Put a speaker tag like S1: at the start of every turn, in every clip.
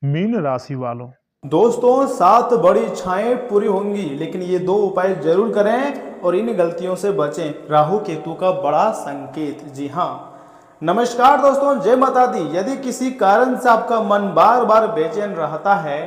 S1: Mean राशि वालों,
S2: दोस्तों 7 बड़ी इच्छाएं पूरी होंगी, लेकिन ये 2 उपाय जरूर करें और इन गलतियों से बचें। राहु केतु का बड़ा संकेत। जी हाँ, नमस्कार दोस्तों, जय माता दी। यदि किसी कारण से आपका मन बार बार बेचैन रहता है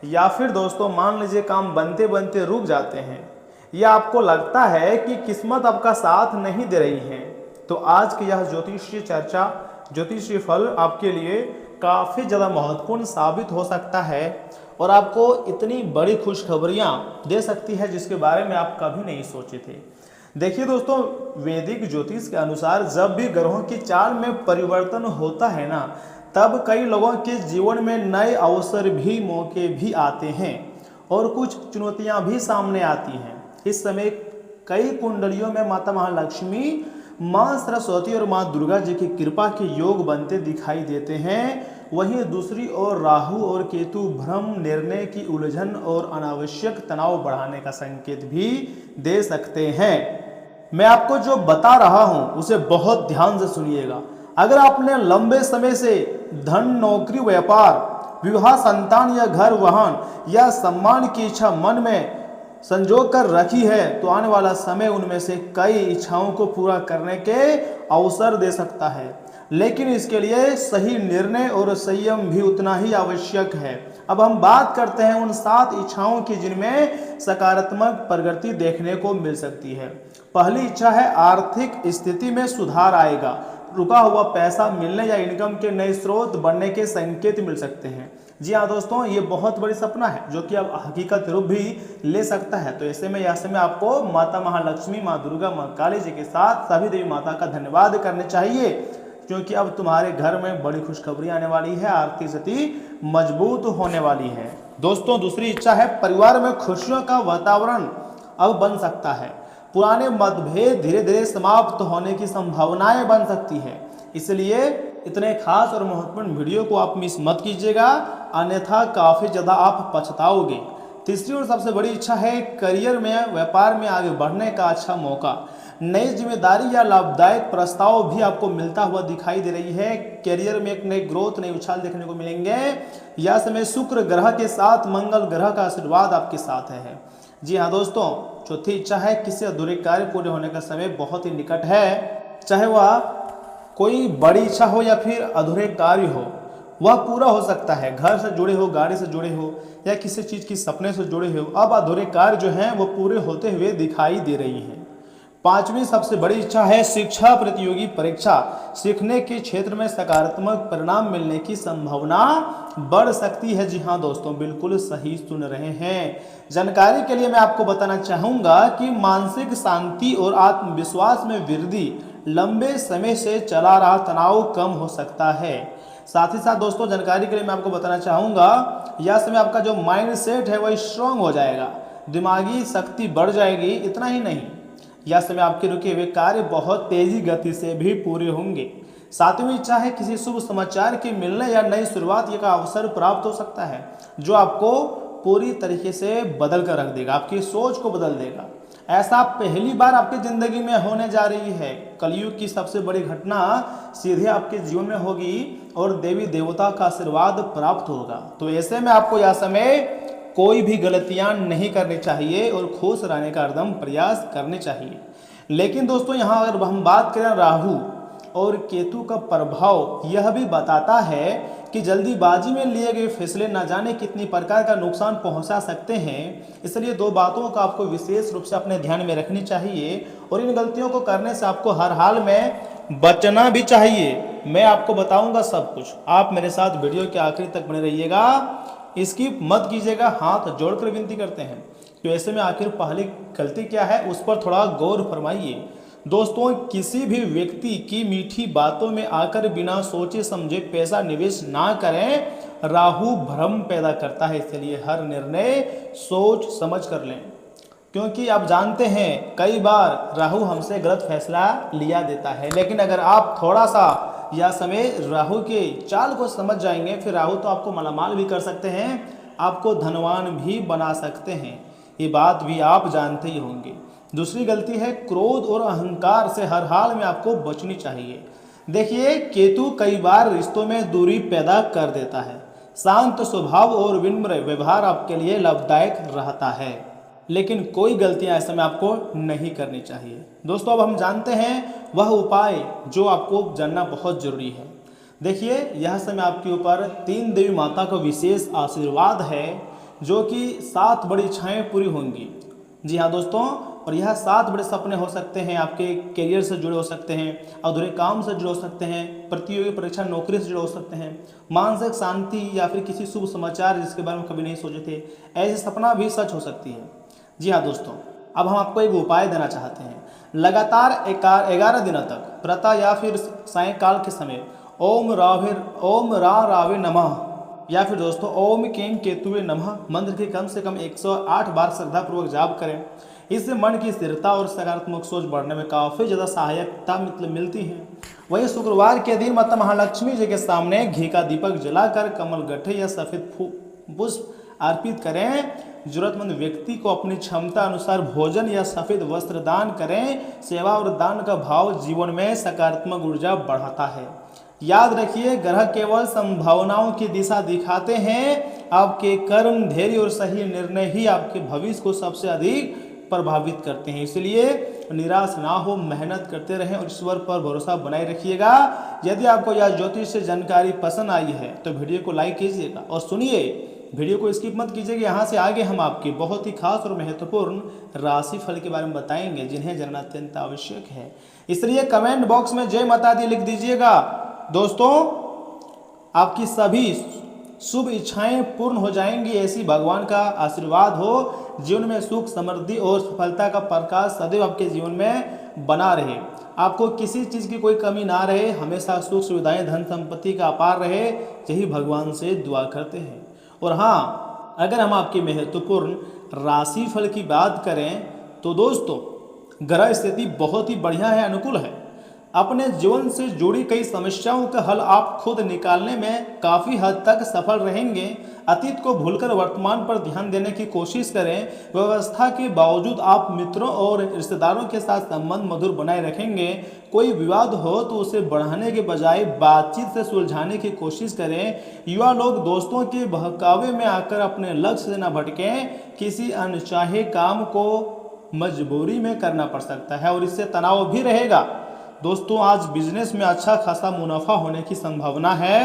S2: या फिर दोस्तों मान लीजिए काम बनते बनते रुक जाते हैं या आपको लगता है कि किस्मत आपका साथ नहीं दे रही है, तो आज की यह ज्योतिषीय चर्चा, ज्योतिषीय फल आपके लिए काफ़ी ज़्यादा महत्वपूर्ण साबित हो सकता है और आपको इतनी बड़ी खुशखबरियां दे सकती है जिसके बारे में आप कभी नहीं सोचे थे। देखिए दोस्तों, वैदिक ज्योतिष के अनुसार जब भी ग्रहों की चाल में परिवर्तन होता है ना, तब कई लोगों के जीवन में नए अवसर भी, मौके भी आते हैं और कुछ चुनौतियां भी सामने आती हैं। इस समय कई कुंडलियों में माता महालक्ष्मी, माँ सरस्वती और माँ दुर्गा जी की कृपा के योग बनते दिखाई देते हैं। वहीं दूसरी ओर राहु और केतु भ्रम, निर्णय की उलझन और अनावश्यक तनाव बढ़ाने का संकेत भी दे सकते हैं। मैं आपको जो बता रहा हूं उसे बहुत ध्यान से सुनिएगा। अगर आपने लंबे समय से धन, नौकरी, व्यापार, विवाह, संतान या घर, वाहन या सम्मान की इच्छा मन में संजो कर रखी है, तो आने वाला समय उनमें से कई इच्छाओं को पूरा करने के अवसर दे सकता है। लेकिन इसके लिए सही निर्णय और संयम भी उतना ही आवश्यक है। अब हम बात करते हैं उन 7 इच्छाओं की जिनमें सकारात्मक प्रगति देखने को मिल सकती है। पहली इच्छा है आर्थिक स्थिति में सुधार आएगा। रुका हुआ पैसा मिलने या इनकम के नए स्रोत बनने के संकेत मिल सकते हैं। जी हाँ दोस्तों, ये बहुत बड़ी सपना है जो कि अब हकीकत रूप भी ले सकता है। तो ऐसे में यह समय आपको माता महालक्ष्मी, माँ दुर्गा, माँ काली जी के साथ सभी देवी माता का धन्यवाद करने चाहिए, क्योंकि अब तुम्हारे घर में बड़ी खुशखबरी आने वाली है, आर्थिक स्थिति मजबूत होने वाली है। दोस्तों दूसरी इच्छा है परिवार में खुशियों का वातावरण अब बन सकता है। पुराने मतभेद धीरे धीरे समाप्त होने की संभावनाएं बन सकती है। इसलिए इतने खास और महत्वपूर्ण वीडियो को आप मिस मत कीजिएगा, अन्यथा काफी ज्यादा आप पछताओगे। तीसरी और सबसे बड़ी इच्छा है करियर में, व्यापार में आगे बढ़ने का अच्छा मौका। नई जिम्मेदारी या लाभदायक प्रस्ताव भी आपको मिलता हुआ दिखाई दे रही है। करियर में एक नई ग्रोथ, नई उछाल देखने को मिलेंगे। यह समय शुक्र ग्रह के साथ मंगल ग्रह का आशीर्वाद आपके साथ है। जी हाँ दोस्तों, चौथी इच्छा है किसी अधूरे कार्य पूरे होने का समय बहुत ही निकट है। चाहे वह कोई बड़ी इच्छा हो या फिर अधूरे कार्य हो, वह पूरा हो सकता है। घर से जुड़े हो, गाड़ी से जुड़े हो या किसी चीज की सपने से जुड़े हो, अब अधूरे कार्य जो हैं वो पूरे होते हुए दिखाई दे रही हैं। पांचवी सबसे बड़ी इच्छा है शिक्षा प्रतियोगी परीक्षा। सीखने के क्षेत्र में सकारात्मक परिणाम मिलने की संभावना बढ़ सकती है। जी हाँ दोस्तों, बिल्कुल सही सुन रहे हैं। जानकारी के लिए मैं आपको बताना चाहूंगा कि मानसिक शांति और आत्मविश्वास में वृद्धि, लंबे समय से चला रहा तनाव कम हो सकता है। साथ ही साथ दोस्तों जानकारी के लिए मैं आपको बताना चाहूंगा, यह समय आपका जो माइंड सेट है वह स्ट्रांग हो जाएगा, दिमागी शक्ति बढ़ जाएगी। इतना ही नहीं, यह समय आपके रुके हुए कार्य बहुत तेजी गति से भी पूरे होंगे। सातवीं इच्छा है किसी शुभ समाचार के मिलने या नई शुरुआत का अवसर प्राप्त हो सकता है, जो आपको पूरी तरीके से बदल कर रख देगा, आपकी सोच को बदल देगा। ऐसा पहली बार आपकी जिंदगी में होने जा रही है। कलयुग की सबसे बड़ी घटना सीधे आपके जीवन में होगी और देवी देवता का आशीर्वाद प्राप्त होगा। तो ऐसे में आपको यह समय कोई भी गलतियां नहीं करनी चाहिए और खुश रहने का हरदम प्रयास करने चाहिए। लेकिन दोस्तों यहाँ अगर हम बात करें राहु और केतु का प्रभाव, यह भी बताता है कि जल्दीबाजी में लिए गए फैसले न जाने कितनी प्रकार का नुकसान पहुंचा सकते हैं। इसलिए 2 बातों का आपको विशेष रूप से अपने ध्यान में रखनी चाहिए और इन गलतियों को करने से आपको हर हाल में बचना भी चाहिए। मैं आपको बताऊंगा सब कुछ, आप मेरे साथ वीडियो के आखिरी तक बने रहिएगा, स्किप मत कीजिएगा। हाथ जोड़कर विनती करते हैं। तो ऐसे में आखिर पहली गलती क्या है उस पर थोड़ा गौर फरमाइए। दोस्तों किसी भी व्यक्ति की मीठी बातों में आकर बिना सोचे समझे पैसा निवेश ना करें। राहु भ्रम पैदा करता है, इसलिए हर निर्णय सोच समझ कर लें, क्योंकि आप जानते हैं कई बार राहु हमसे गलत फैसला लिया देता है। लेकिन अगर आप थोड़ा सा यह समय राहु के चाल को समझ जाएंगे, फिर राहु तो आपको मालामाल भी कर सकते हैं, आपको धनवान भी बना सकते हैं। ये बात भी आप जानते ही होंगे। दूसरी गलती है क्रोध और अहंकार से हर हाल में आपको बचनी चाहिए। देखिए केतु कई बार रिश्तों में दूरी पैदा कर देता है। शांत स्वभाव और विनम्र व्यवहार आपके लिए लाभदायक रहता है, लेकिन कोई गलतियां ऐसे में आपको नहीं करनी चाहिए। दोस्तों अब हम जानते हैं वह उपाय जो आपको जानना बहुत जरूरी है। देखिए यह समय आपके ऊपर 3 देवी माता का विशेष आशीर्वाद है, जो कि 7 बड़ी इच्छाएं पूरी होंगी। जी हाँ दोस्तों, और यह 7 बड़े सपने हो सकते हैं, आपके करियर से जुड़े हो सकते हैं, अधूरे काम से जुड़े हो सकते हैं, प्रतियोगी परीक्षा नौकरी से जुड़े हो सकते हैं, मानसिक शांति या फिर किसी शुभ समाचार जिसके बारे में कभी नहीं सोचे थे, ऐसे सपना भी सच हो सकती है। जी हाँ दोस्तों, अब हम आपको एक उपाय देना चाहते हैं। लगातार 11 दिनों तक प्रातः या फिर सायंकाल के समय ओम रा रावे नमः या फिर दोस्तों ओम केम केतुवे नमः मंत्र के कम से कम 108 बार श्रद्धापूर्वक जाप करें। इससे मन की स्थिरता और सकारात्मक सोच बढ़ने में काफ़ी ज़्यादा सहायकता मिलती है। वहीं शुक्रवार के दिन माता महालक्ष्मी जी के सामने घी का दीपक जलाकर कमल गट्ठे या सफ़ेद पुष्प अर्पित करें। जरूरतमंद व्यक्ति को अपनी क्षमता अनुसार भोजन या सफ़ेद वस्त्र दान करें। सेवा और दान का भाव जीवन में सकारात्मक ऊर्जा बढ़ाता है। याद रखिए, ग्रह केवल संभावनाओं की दिशा दिखाते हैं। आपके कर्म, धैर्य और सही निर्णय ही आपके भविष्य को सबसे अधिक प्रभावित करते हैं। इसलिए निराश ना हो, मेहनत करते रहें और ईश्वर पर भरोसा बनाए रखिएगा। यदि आपको यह ज्योतिष से जानकारी पसंद आई है तो वीडियो को लाइक कीजिएगा और सुनिए, वीडियो को स्किप मत कीजिएगा। यहाँ से आगे हम आपके बहुत ही खास और महत्वपूर्ण राशि फल के बारे में बताएंगे, जिन्हें जानना अत्यंत आवश्यक है। इसलिए कमेंट बॉक्स में जय माता दी लिख दीजिएगा। दोस्तों आपकी सभी शुभ इच्छाएं पूर्ण हो जाएंगी, ऐसी भगवान का आशीर्वाद हो। जीवन में सुख, समृद्धि और सफलता का प्रकाश सदैव आपके जीवन में बना रहे। आपको किसी चीज़ की कोई कमी ना रहे, हमेशा सुख सुविधाएं, धन संपत्ति का अपार रहे, यही भगवान से दुआ करते हैं। और हाँ, अगर हम आपकी महत्वपूर्ण राशि फल की बात करें तो दोस्तों ग्रह स्थिति बहुत ही बढ़िया है, अनुकूल है। अपने जीवन से जुड़ी कई समस्याओं का हल आप खुद निकालने में काफ़ी हद तक सफल रहेंगे। अतीत को भूलकर वर्तमान पर ध्यान देने की कोशिश करें। व्यवस्था के बावजूद आप मित्रों और रिश्तेदारों के साथ संबंध मधुर बनाए रखेंगे। कोई विवाद हो तो उसे बढ़ाने के बजाय बातचीत से सुलझाने की कोशिश करें। युवा लोग दोस्तों के बहकावे में आकर अपने लक्ष्य से न भटकें। किसी अनचाहे काम को मजबूरी में करना पड़ सकता है और इससे तनाव भी रहेगा। दोस्तों आज बिजनेस में अच्छा खासा मुनाफा होने की संभावना है।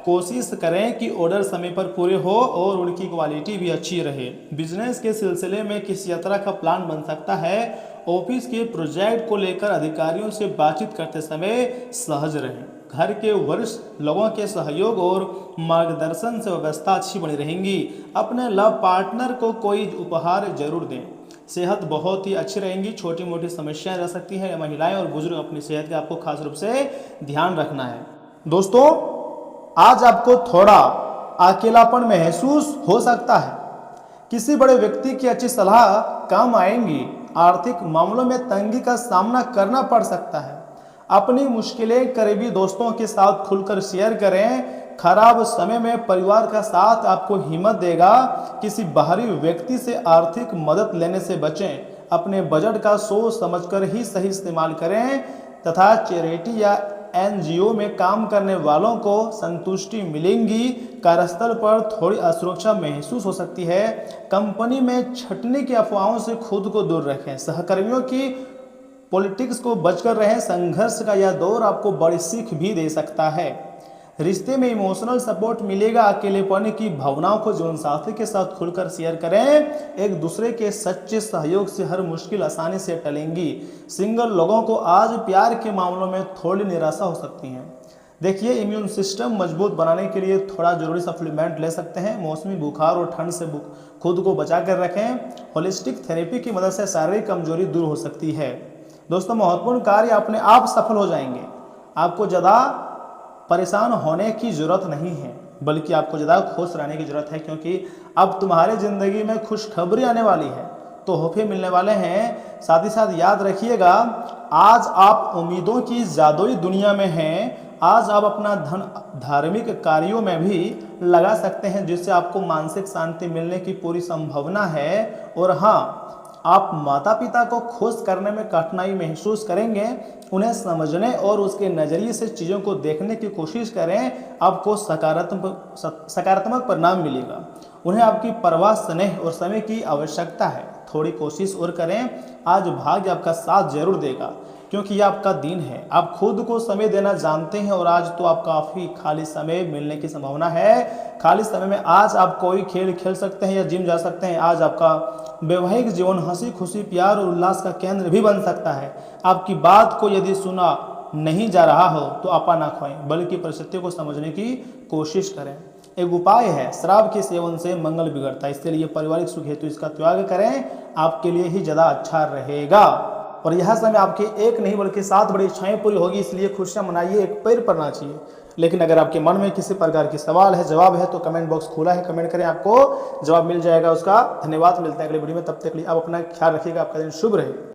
S2: कोशिश करें कि ऑर्डर समय पर पूरे हो और उनकी क्वालिटी भी अच्छी रहे। बिजनेस के सिलसिले में किसी यात्रा का प्लान बन सकता है। ऑफिस के प्रोजेक्ट को लेकर अधिकारियों से बातचीत करते समय सहज रहें। घर के वरिष्ठ लोगों के सहयोग और मार्गदर्शन से व्यवस्था अच्छी बनी रहेंगी। अपने लव पार्टनर को कोई उपहार जरूर दें। सेहत बहुत ही अच्छी रहेंगी। छोटी मोटी समस्याएं रह सकती हैं। महिलाएं और बुजुर्ग अपनी सेहत का आपको खास रूप से ध्यान रखना है। दोस्तों आज आपको थोड़ा अकेलापन महसूस हो सकता है। किसी बड़े व्यक्ति की अच्छी सलाह काम आएंगी। आर्थिक मामलों में तंगी का सामना करना पड़ सकता है। अपनी मुश्किलें करीबी दोस्तों के साथ खुलकर शेयर करें। खराब समय में परिवार का साथ आपको हिम्मत देगा। किसी बाहरी व्यक्ति से आर्थिक मदद लेने से बचें। अपने बजट का सोच समझकर ही सही इस्तेमाल करें तथा चैरिटी या एनजीओ में काम करने वालों को संतुष्टि मिलेंगी। कार्यस्थल पर थोड़ी असुरक्षा महसूस हो सकती है। कंपनी में छटने की अफवाहों से खुद को दूर रखें। सहकर्मियों की पॉलिटिक्स को बचकर रहें। संघर्ष का यह दौर आपको बड़ी सीख भी दे सकता है। रिश्ते में इमोशनल सपोर्ट मिलेगा। अकेलेपन की भावनाओं को जीवनसाथी के साथ खुलकर शेयर करें। एक दूसरे के सच्चे सहयोग से हर मुश्किल आसानी से टलेंगी। सिंगल लोगों को आज प्यार के मामलों में थोड़ी निराशा हो सकती है। देखिए इम्यून सिस्टम मजबूत बनाने के लिए थोड़ा जरूरी सप्लीमेंट ले सकते हैं। मौसमी बुखार और ठंड से खुद को बचा कर रखें। होलिस्टिक थेरेपी की मदद से शारीरिक कमजोरी दूर हो सकती है। दोस्तों महत्वपूर्ण कार्य अपने आप सफल हो जाएंगे। आपको ज़्यादा परेशान होने की ज़रूरत नहीं है, बल्कि आपको ज़्यादा खुश रहने की ज़रूरत है, क्योंकि अब तुम्हारी ज़िंदगी में खुशखबरी आने वाली है, तोहफे मिलने वाले हैं। साथ ही साथ याद रखिएगा, आज आप उम्मीदों की जादुई दुनिया में हैं। आज आप अपना धन धार्मिक कार्यों में भी लगा सकते हैं, जिससे आपको मानसिक शांति मिलने की पूरी संभावना है। और हाँ, आप माता पिता को खुश करने में कठिनाई महसूस करेंगे। उन्हें समझने और उसके नज़रिए से चीज़ों को देखने की कोशिश करें, आपको सकारात्मक परिणाम मिलेगा। उन्हें आपकी परवाह, स्नेह और समय की आवश्यकता है। थोड़ी कोशिश और करें, आज भाग्य आपका साथ जरूर देगा, क्योंकि यह आपका दिन है। आप खुद को समय देना जानते हैं और आज तो आप काफ़ी खाली समय मिलने की संभावना है। खाली समय में आज आप कोई खेल खेल सकते हैं या जिम जा सकते हैं। आज आपका वैवाहिक जीवन हंसी खुशी, प्यार और उल्लास का केंद्र भी बन सकता है। आपकी बात को यदि सुना नहीं जा रहा हो तो आपा ना खोएं, बल्कि परिस्थितियों को समझने की कोशिश करें। एक उपाय है, शराब के सेवन से मंगल बिगड़ता है, इसलिए पारिवारिक सुख हेतु इसका त्याग करें, आपके लिए ही ज़्यादा अच्छा रहेगा। और यह समय आपके एक नहीं बल्कि 7 बड़ी इच्छाएं पूरी होगी, इसलिए खुशियां मनाइए, एक पैर पड़ना चाहिए। लेकिन अगर आपके मन में किसी प्रकार की सवाल है, जवाब है, तो कमेंट बॉक्स खुला है, कमेंट करें, आपको जवाब मिल जाएगा उसका। धन्यवाद, मिलते हैं अगली वीडियो में, तब तक के लिए आप अपना ख्याल रखिएगा। आपका दिन शुभ रहे।